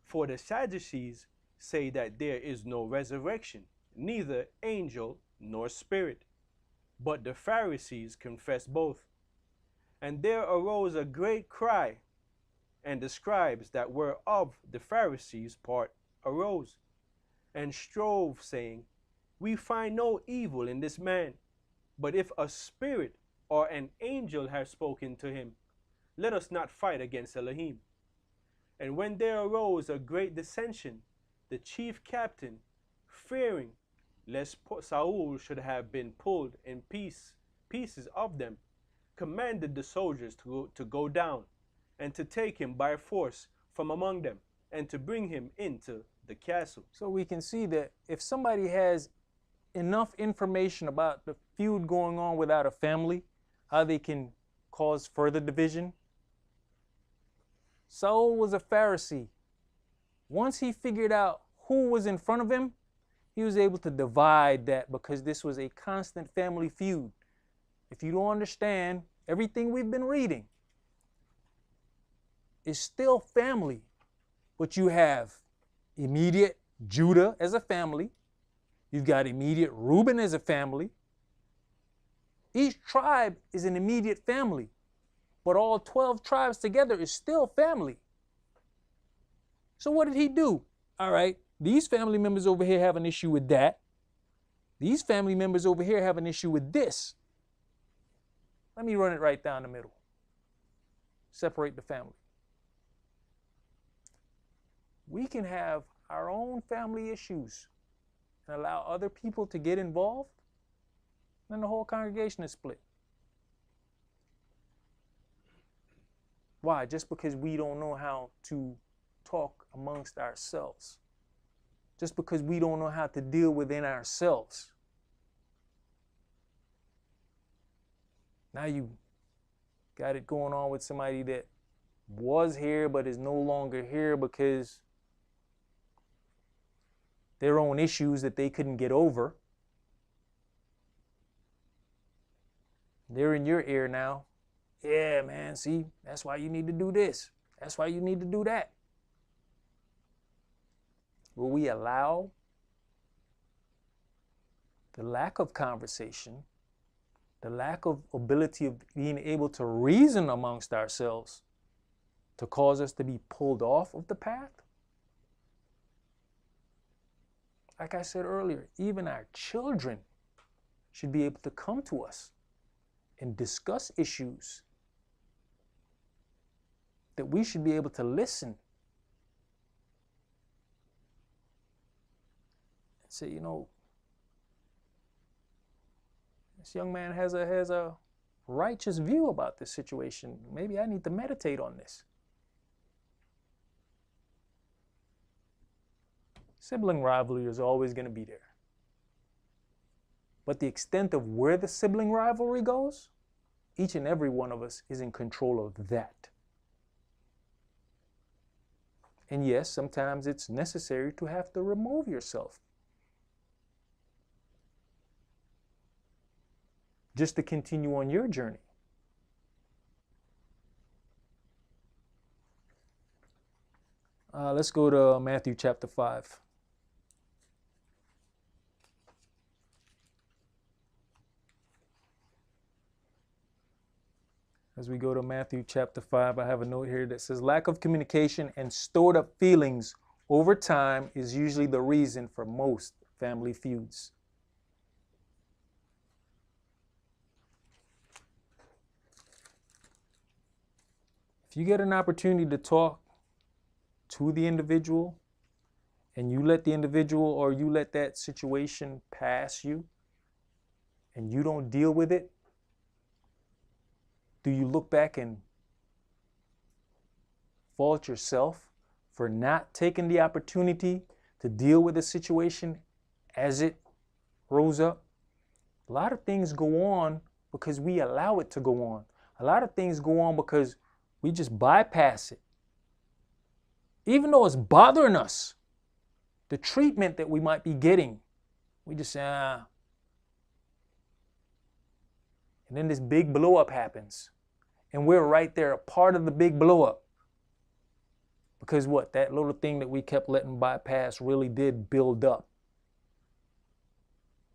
For the Sadducees say that there is no resurrection, neither angel nor spirit. But the Pharisees confess both. And there arose a great cry, and the scribes that were of the Pharisees' part arose, and strove, saying, We find no evil in this man, but if a spirit or an angel has spoken to him, let us not fight against Elohim. And when there arose a great dissension, the chief captain, fearing lest Saul should have been pulled in pieces of them, commanded the soldiers to go down, and to take him by force from among them, and to bring him into the castle. So we can see that if somebody has enough information about the feud going on without a family, how they can cause further division. Saul was a Pharisee. Once he figured out who was in front of him, he was able to divide that, because this was a constant family feud. If you don't understand everything we've been reading, it's still family, but you have immediate Judah as a family. You've got immediate Reuben as a family. Each tribe is an immediate family, but all 12 tribes together is still family. So what did he do? All right, these family members over here have an issue with that. These family members over here have an issue with this. Let me run it right down the middle. Separate the family. We can have our own family issues and allow other people to get involved, then the whole congregation is split. Why? Just because we don't know how to talk amongst ourselves. Just because we don't know how to deal within ourselves. Now you got it going on with somebody that was here but is no longer here because their own issues that they couldn't get over. They're in your ear now. Yeah, man, see, that's why you need to do this. That's why you need to do that. Will we allow the lack of conversation, the lack of ability of being able to reason amongst ourselves to cause us to be pulled off of the path? Like I said earlier, even our children should be able to come to us and discuss issues that we should be able to listen and say, you know, this young man has a righteous view about this situation. Maybe I need to meditate on this. Sibling rivalry is always going to be there. But the extent of where the sibling rivalry goes, each and every one of us is in control of that. And yes, sometimes it's necessary to have to remove yourself just to continue on your journey. Let's go to Matthew chapter 5. As we go to Matthew chapter 5, I have a note here that says, lack of communication and stored up feelings over time is usually the reason for most family feuds. If you get an opportunity to talk to the individual and you let the individual or you let that situation pass you and you don't deal with it, do you look back and fault yourself for not taking the opportunity to deal with the situation as it rose up? A lot of things go on because we allow it to go on. A lot of things go on because we just bypass it. Even though it's bothering us, the treatment that we might be getting, we just say, And then this big blow up happens. And we're right there, a part of the big blow up. Because what? That little thing that we kept letting bypass really did build up.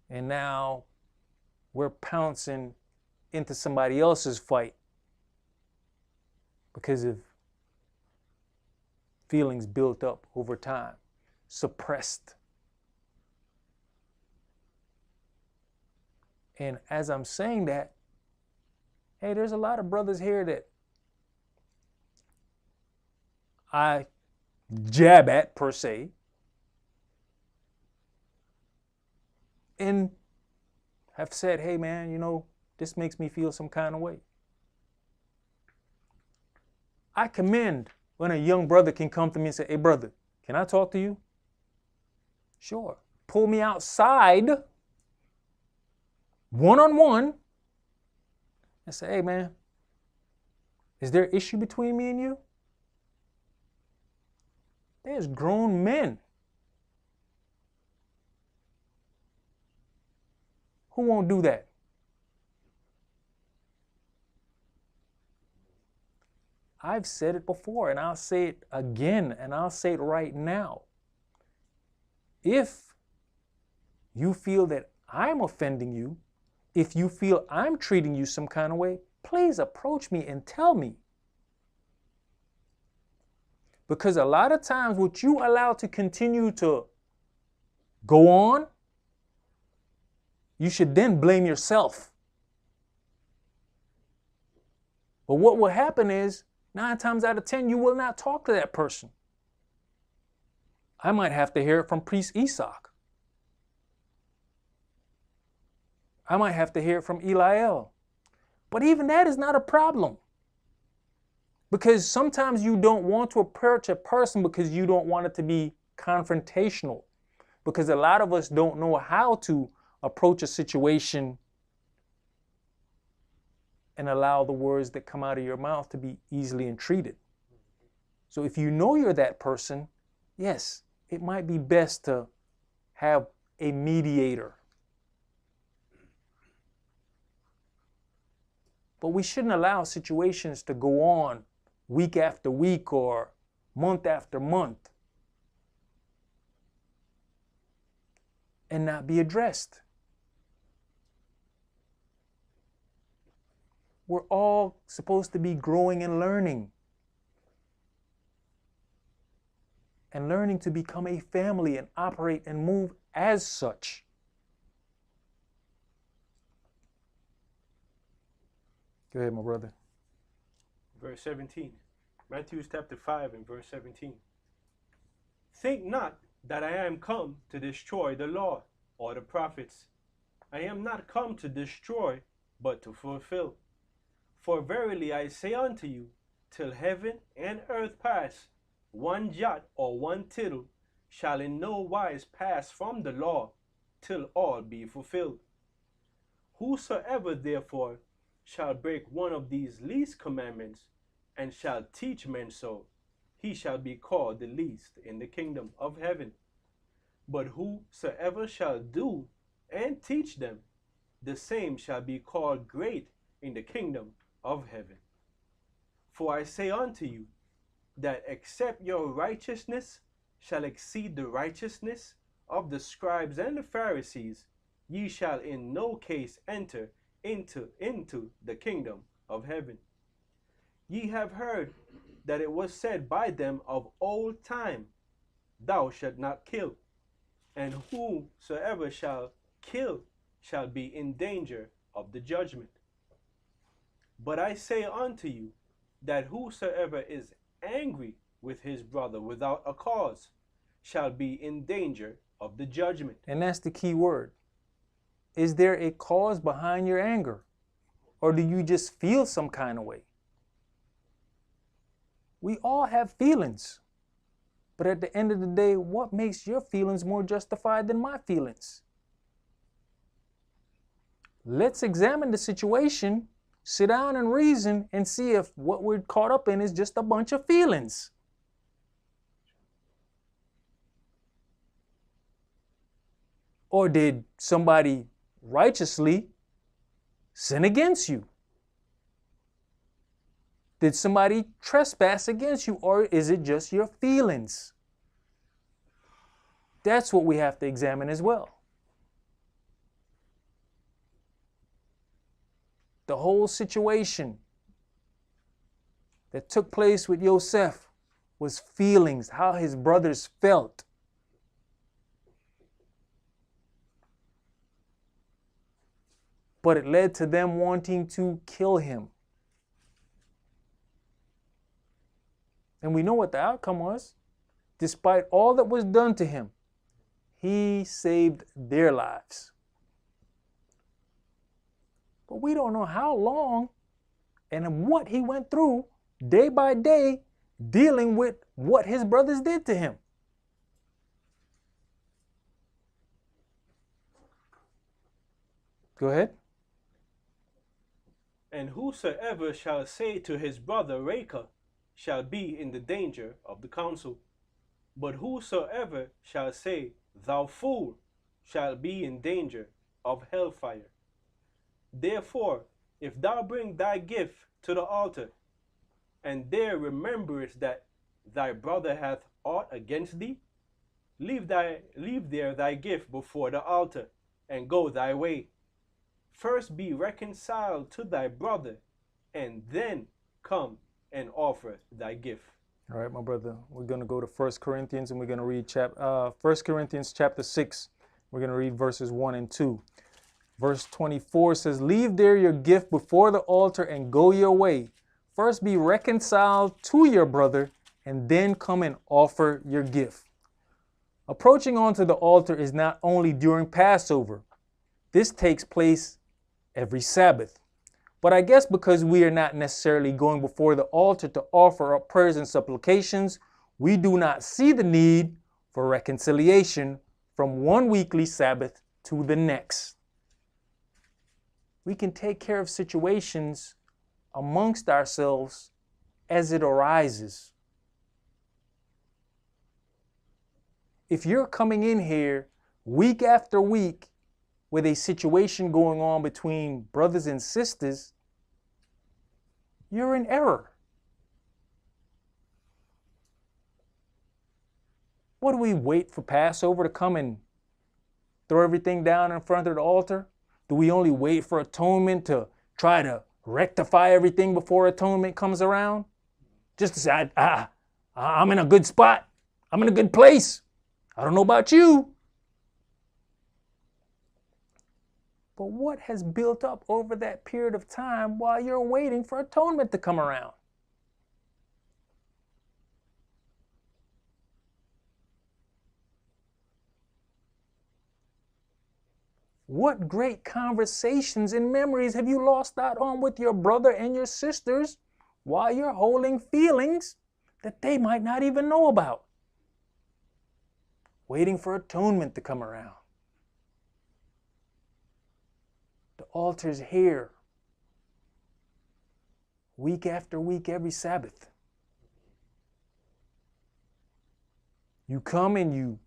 And now we're pouncing into somebody else's fight because of feelings built up over time, suppressed. And as I'm saying that, hey, there's a lot of brothers here that I jab at, per se, and have said, hey man, you know, this makes me feel some kind of way. I commend when a young brother can come to me and say, hey brother, can I talk to you? Sure. Pull me outside, one-on-one, and say, hey man, is there an issue between me and you? There's grown men who won't do that. I've said it before, and I'll say it again, and I'll say it right now. If you feel that I'm offending you, if you feel I'm treating you some kind of way, please approach me and tell me. Because a lot of times what you allow to continue to go on, you should then blame yourself. But what will happen is, 9 times out of 10, you will not talk to that person. I might have to hear it from Priest Esaac. I might have to hear it from Eliel. But even that is not a problem. Because sometimes you don't want to approach a person because you don't want it to be confrontational. Because a lot of us don't know how to approach a situation and allow the words that come out of your mouth to be easily entreated. So if you know you're that person, yes, it might be best to have a mediator. But we shouldn't allow situations to go on week after week or month after month and not be addressed. We're all supposed to be growing and learning. And learning to become a family and operate and move as such. Go ahead, my brother. Verse 17. Matthew chapter 5 and verse 17. Think not that I am come to destroy the law or the prophets. I am not come to destroy, but to fulfill. For verily I say unto you, till heaven and earth pass, one jot or one tittle shall in no wise pass from the law till all be fulfilled. Whosoever therefore shall break one of these least commandments, and shall teach men so, he shall be called the least in the kingdom of heaven. But whosoever shall do and teach them, the same shall be called great in the kingdom of heaven. For I say unto you, that except your righteousness shall exceed the righteousness of the scribes and the Pharisees, ye shall in no case enter into the kingdom of heaven. Ye have heard that it was said by them of old time, Thou shalt not kill, and whosoever shall kill shall be in danger of the judgment. But I say unto you, that whosoever is angry with his brother without a cause shall be in danger of the judgment. And that's the key word. Is there a cause behind your anger? Or do you just feel some kind of way? We all have feelings. But at the end of the day, what makes your feelings more justified than my feelings? Let's examine the situation, sit down and reason, and see if what we're caught up in is just a bunch of feelings. Or did somebody righteously sin against you? Did somebody trespass against you, or is it just your feelings? That's what we have to examine as well. The whole situation that took place with Yosef was feelings, how his brothers felt. But it led to them wanting to kill him. And we know what the outcome was. Despite all that was done to him, he saved their lives. But we don't know how long and what he went through day by day dealing with what his brothers did to him. Go ahead. And whosoever shall say to his brother Raca shall be in the danger of the council. But whosoever shall say, Thou fool, shall be in danger of hellfire. Therefore, if thou bring thy gift to the altar, and there rememberest that thy brother hath aught against thee, leave there thy gift before the altar, and go thy way. First be reconciled to thy brother, and then come and offer thy gift. All right, my brother, we're going to go to 1 Corinthians, and we're going to read 1 Corinthians chapter 6. We're going to read verses 1 and 2. Verse 24 says, Leave there your gift before the altar and go your way. First be reconciled to your brother, and then come and offer your gift. Approaching onto the altar is not only during Passover. This takes place every Sabbath. But I guess because we are not necessarily going before the altar to offer up prayers and supplications, we do not see the need for reconciliation from one weekly Sabbath to the next. We can take care of situations amongst ourselves as it arises. If you're coming in here week after week with a situation going on between brothers and sisters, you're in error. What do we wait for Passover to come and throw everything down in front of the altar? Do we only wait for atonement to try to rectify everything before atonement comes around? Just to say, I'm in a good spot. I'm in a good place. I don't know about you. But what has built up over that period of time while you're waiting for atonement to come around? What great conversations and memories have you lost out on with your brother and your sisters while you're holding feelings that they might not even know about? waiting for atonement to come around. The altar's here, week after week, every Sabbath. You come and you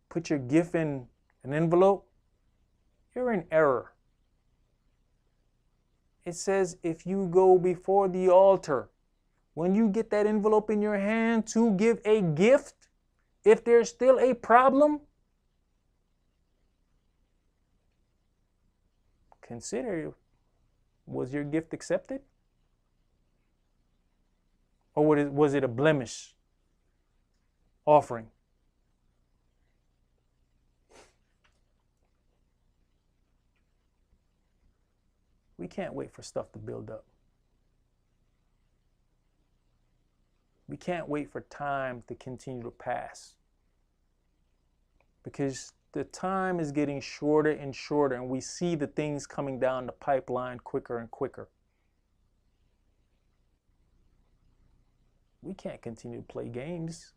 put your gift in an envelope, you're in error. It says if you go before the altar, when you get that envelope in your hand to give a gift, if there's still a problem, consider, was your gift accepted? Or was it a blemish offering? We can't wait for stuff to build up. We can't wait for time to continue to pass, because the time is getting shorter and shorter, and we see the things coming down the pipeline quicker and quicker. We can't continue to play games,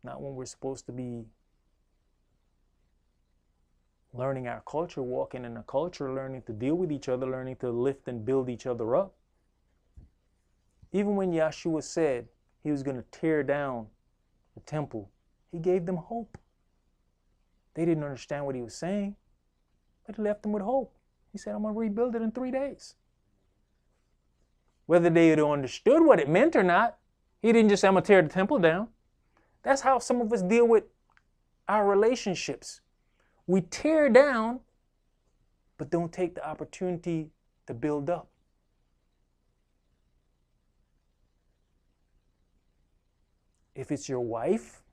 not when we're supposed to be learning our culture, walking in a culture, learning to deal with each other, learning to lift and build each other up. Even when Yeshua said he was going to tear down the temple, he gave them hope. They didn't understand what he was saying, but he left them with hope. He said, I'm going to rebuild it in 3 days. Whether they had understood what it meant or not, he didn't just say, I'm going to tear the temple down. That's how some of us deal with our relationships. We tear down, but don't take the opportunity to build up. If it's your wife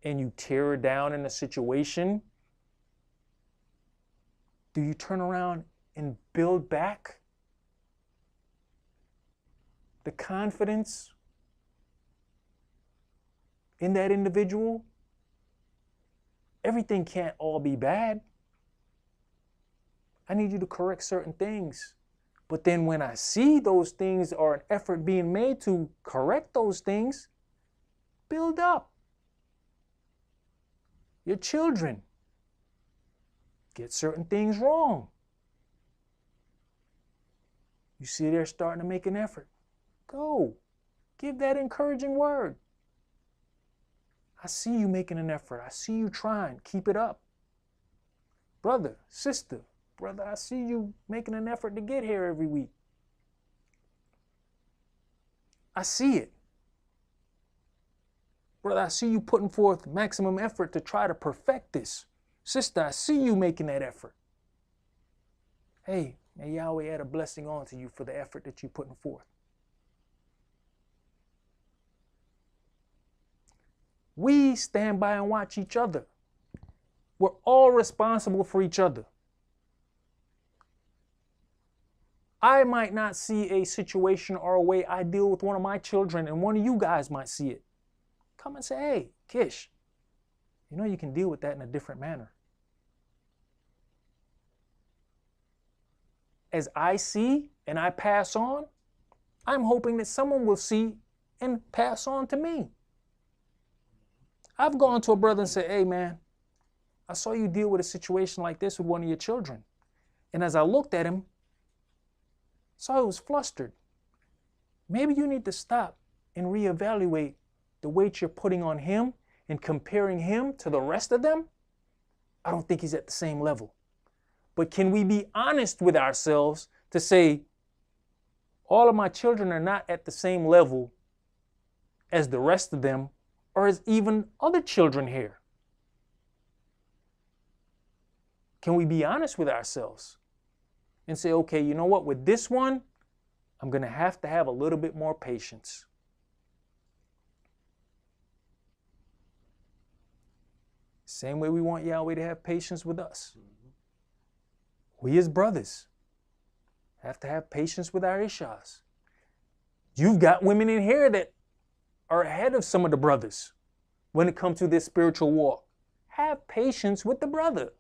and you tear her down in a situation, do you turn around and build back the confidence in that individual? Everything can't all be bad. I need you to correct certain things. But then when I see those things or an effort being made to correct those things, build up. Your children get certain things wrong. You see they're starting to make an effort. Go. Give that encouraging word. I see you making an effort. I see you trying. Keep it up. Brother, sister, brother, I see you making an effort to get here every week. I see it. Brother, I see you putting forth maximum effort to try to perfect this. Sister, I see you making that effort. Hey, may Yahweh add a blessing onto you for the effort that you're putting forth. We stand by and watch each other. We're all responsible for each other. I might not see a situation or a way I deal with one of my children, and one of you guys might see it. Come and say, hey, Kish, you know you can deal with that in a different manner. As I see and I pass on, I'm hoping that someone will see and pass on to me. I've gone to a brother and said, hey man, I saw you deal with a situation like this with one of your children. And as I looked at him, I saw he was flustered. Maybe you need to stop and reevaluate the weight you're putting on him and comparing him to the rest of them. I don't think he's at the same level. But can we be honest with ourselves to say, all of my children are not at the same level as the rest of them, or as even other children here? Can we be honest with ourselves and say, okay, you know what, with this one, I'm going to have a little bit more patience. Same way we want Yahweh to have patience with us. We as brothers have to have patience with our Ishas. You've got women in here that are ahead of some of the brothers when it comes to this spiritual walk. Have patience with the brother.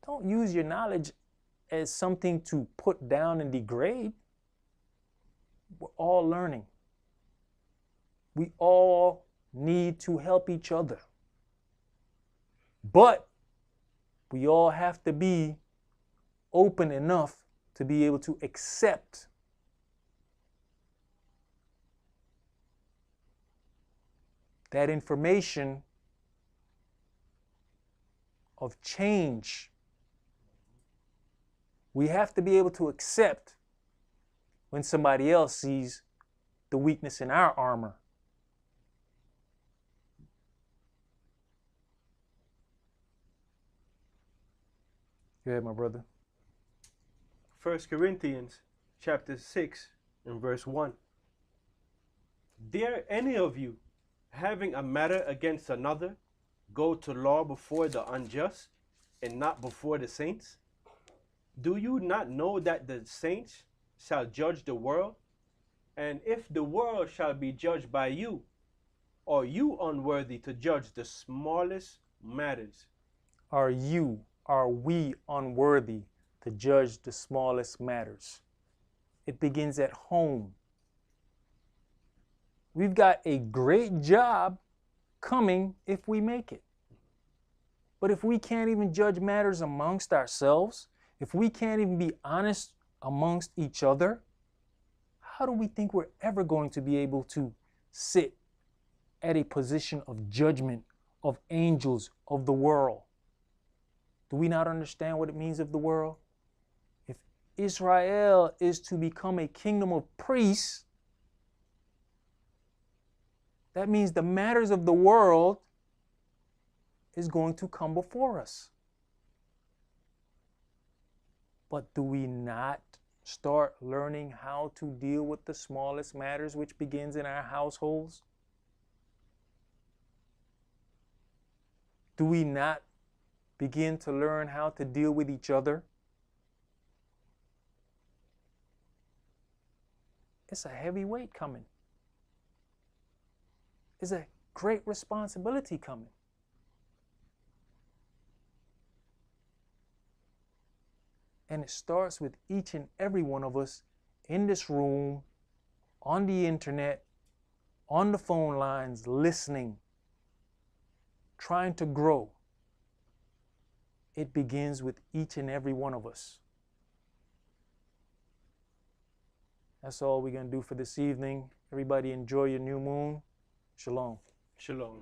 Don't use your knowledge as something to put down and degrade. We're all learning. We all need to help each other. But we all have to be open enough to be able to accept that information of change. We have to be able to accept when somebody else sees the weakness in our armor. Go ahead, my brother. 1 Corinthians chapter 6 and verse 1. Dare any of you, having a matter against another, go to law before the unjust and not before the saints? Do you not know that the saints shall judge the world? And if the world shall be judged by you, are you unworthy to judge the smallest matters? Are we unworthy to judge the smallest matters? It begins at home. We've got a great job coming if we make it. But if we can't even judge matters amongst ourselves, if we can't even be honest amongst each other, how do we think we're ever going to be able to sit at a position of judgment of angels of the world? Do we not understand what it means of the world? If Israel is to become a kingdom of priests, that means the matters of the world is going to come before us. But do we not start learning how to deal with the smallest matters, which begins in our households? Do we not begin to learn how to deal with each other? It's a heavy weight coming. It's a great responsibility coming. And it starts with each and every one of us in this room, on the internet, on the phone lines, listening, trying to grow. It begins with each and every one of us. That's all we're going to do for this evening. Everybody enjoy your new moon. Shalom. Shalom.